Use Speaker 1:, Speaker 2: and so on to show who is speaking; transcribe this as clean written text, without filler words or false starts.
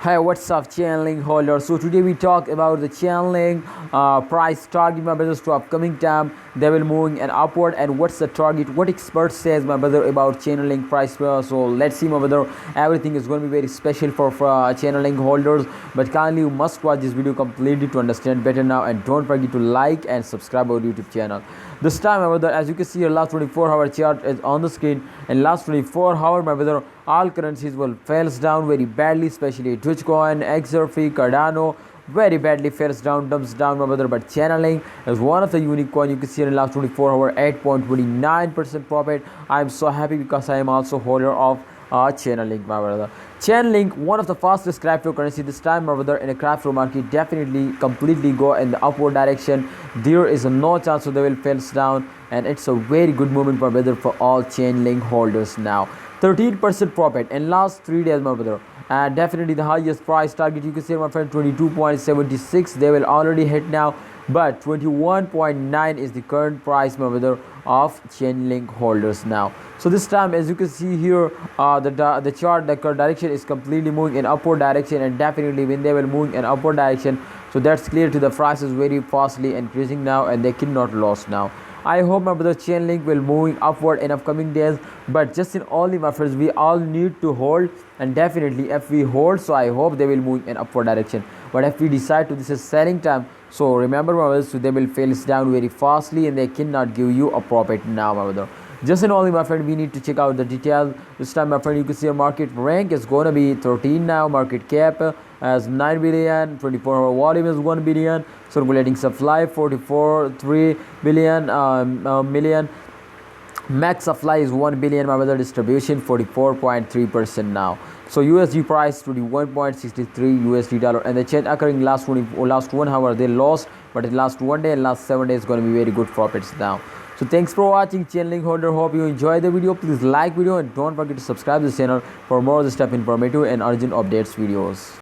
Speaker 1: Hey, what's up, Chainlink holder? So today we talk about the Chainlink price target, my brothers, to upcoming time. They will moving and upward, and what's the target? What experts says, my brother, about Chainlink price? So let's see, my brother. Everything is going to be very special for Chainlink holders. But kindly, you must watch this video completely to understand better now, and don't forget to like and subscribe our YouTube channel. This time, my brother, as you can see, your last 24-hour chart is on the screen, and last 24 hours, my brother, all currencies will falls down very badly, especially Dogecoin, XRP, Cardano, very badly falls down, dumps down, my brother. But Chainlink is one of the unique coin. You can see in the last 24 hours, 8.29% profit. I am so happy because I am also holder of Chainlink, my brother. Chainlink, one of the fastest cryptocurrency this time, my brother, in a crypto market, definitely completely go in the upward direction. There is no chance so they will fall down, and it's a very good moment, my brother, for all Chainlink holders now. 13% profit in last 3 days, my brother, and definitely the highest price target you can see, my friend, 22.76 they will already hit now, but 21.9 is the current price, my brother, of Chainlink holders now. So this time, as you can see here, the chart, the current direction is completely moving in upward direction, and definitely when they will moving in upward direction, so that's clear to the price is very fastly increasing now, and they cannot lose now. I hope, my brother, Chainlink will moving upward in upcoming days, but just in only, my friends, we all need to hold, and definitely if we hold, so I hope they will move in upward direction. But if we decide to this is selling time, so remember, my brothers, so they will fail down very fastly, and they cannot give you a profit now, my brother. Just in only, my friend, we need to check out the details. This time, my friend, you can see a market rank is going to be 13 now. Market cap as 9 billion, 24-hour volume is 1 billion, circulating supply 44.3 billion million, max supply is 1 billion, my brother. Distribution 44.3% now. So USD price 21.63 USD dollar, and the change occurring last 1 hour they lost, but in last 1 day and last 7 days going to be very good profits now. So thanks for watching, Chainlink holder. Hope you enjoy the video. Please like video and don't forget to subscribe to this channel for more of this type informative and urgent updates videos.